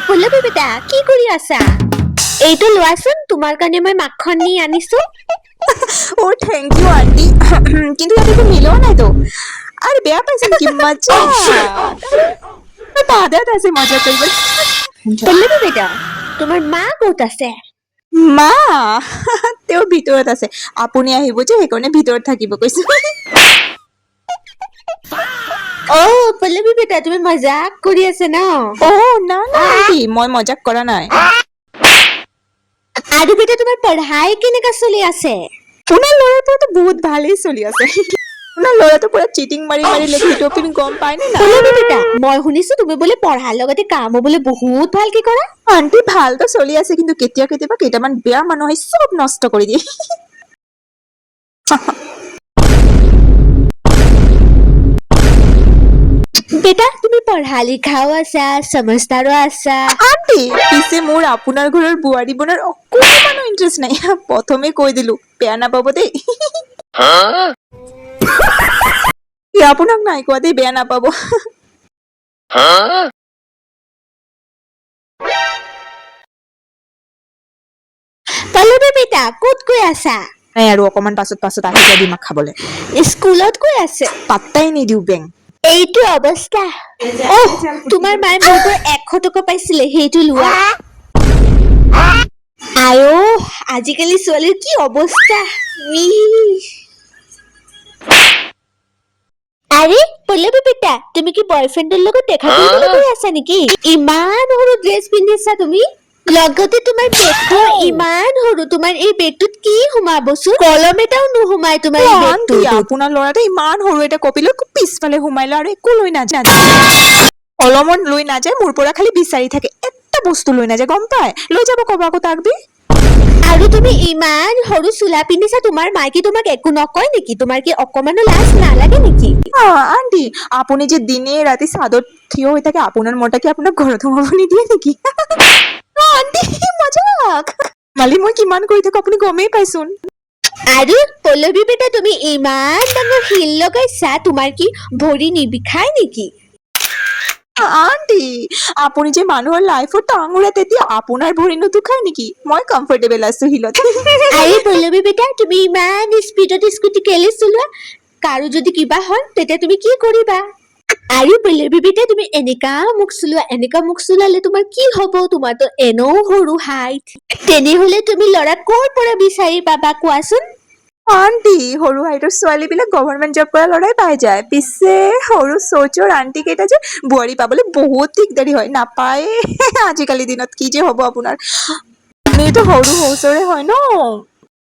পল্লৱী বেটা কি কৰি আছা? এইটো লোৱাচোন, তোমাৰ কাৰণে মই মাখন নি আনিছো। ও থ্যাংক ইউ আন্টি কিন্তু ইয়াতে তো মিলোৱা নাইতো আৰে বেয়া পাইছেন কি মজা বাদাত আছে মজা কৰিবলৈ পল্লৱী বেটা, তোমাৰ মা ক'ত আছে? মা তেওঁ ভিতৰত আছে আপুনি আহিব যে সেইকাৰণে ভিতৰত থাকিব কৈছো অ' পল্লৱী বেটা, তুমি মজাক কৰি আছা ন? ও না না আন্টি মই মজাক কৰা নাই আৰু বেটা তোমাৰ পঢ়াই কেনেকা চলি আছে? আপোনাৰ ল'ৰাটোতো বহুত ভালেই চলি আছে আপোনাৰ ল'ৰাটো পুৰা চিটিং মাৰি মাৰি লেখি সেইটো আপুনি গম পায় নে না পল্লৱী বেটা, মই শুনিছো তুমি বোলে পঢ়াৰ লগতে কামো বোলে বহুত ভালকে কৰা। আন্টি ভালতো চলি আছে কিন্তু কেতিয়াবা কেইটামান বেয়া মানুহ আহি চব নষ্ট কৰি দিয়ে বেটা তুমি পঢ়া লিখাও আছা, সমজদাৰো আছা। আন্টি পিছে মোৰ আপোনাৰ ঘৰৰ বোৱাৰী বনাৰ অকণমানো ইণ্টাৰেষ্ট নাই প্ৰথমে কৈ দিলো বেয়া নাপাব দেই আপোনাক নাই কোৱা দেই বেয়া নাপাব পল্লৱী বেটা ক'ত গৈ আছা? নাই আৰু অকমান পাছত আহি যাবি মাক খাবলে স্কুলত গৈ আছে। পাত্তাই নিদিও বেং এইটো অৱস্থা। তোমাৰ মায়ে মোৰ পৰা 100 টকা পাইছিলে, সেইটো লোৱা। আয়ো আজিকালি ছোৱালীৰ কি অৱস্থা। আৰে পল্লৱী বেটা, তুমি কি বয়ফ্ৰেণ্ডৰ লগত দেখা কৰিবলৈ গৈ আছা নেকি? ইমান সৰু ড্ৰেছ পিন্ধিছা তুমি, লগতে তোমাৰ বেগটো ইমান সৰু। তোমাৰ এই বেগটোত কি সোমাবচোন? কলম এটাও নোসোমাই তোমাৰ এই আন্টি বেগটোত। আপোনাৰ ল'ৰাটো ইমান সৰু এটা কপি লৈ পিছফালে সোমাই লয় আৰু একো লৈ নাযায় অলমত লৈ নাযায় মোৰ পৰা খালি বিচাৰি থাকে এটা বস্তু লৈ নাযায় গম পায় লৈ যাব কব আকৌ তাক বি আৰু তুমি ইমান সৰু চোলা পিন্ধিছা, তোমাৰ মাইকি তোমাক একো নকয় নেকি? তোমাৰ কি অকমানো লাজ নালাগে নেকি? আন্টি আপুনি যে দিনে ৰাতি চাদত থিয় হৈ থাকে আপোনাৰ মতা কি আপোনাক ঘৰত সোমাব নিদিয়ে নেকি আন্টি মজাক মালি মই কিমান কৰি থাকো আপুনি গমেই পাইচোন আৰু পল্লৱী বেটা, তুমি ইমান ডাঙৰ শিল লগাইছা, তোমাৰ কি ভৰি নিবিষাই নেকি? আন্টি আপুনি যে মানুহৰ লাইফত টাঙোৰা তেতিয়া আপোনাৰ ভৰি নুদুখাই নেকি মই কমফৰ্টেবল আছো হিলত আৰে পল্লৱী বেটা, তুমি ইমান স্পীডত স্কুটি কেলে চলোৱা? কাৰো যদি কিবা হয় তেতিয়া তুমি কি কৰিবা? আৰু পল্লৱী বেটা, তুমি এনেকা মুখ চলালে তোমাৰ কি হব? তোমাৰতো এনেও সৰু হাইট, তেনেহলে তুমি ল'ৰা ক'ৰ পৰা বিচাৰি পাবা কোৱাচোন? আন্টি সৰু হাইটৰ ছোৱালী বিলাক গভৰ্ণমেণ্ট জব কৰা ল'ৰাই পাই যায় পিছে সৰু চৌচৰ আন্টি কেইটা যে বোৱাৰী পাবলৈ বহুত দিগদাৰী হয় নাপায় আজিকালি দিনত কি যে হ'ব আপোনাৰ আপুনিতো সৰু শৌচৰে হয় ন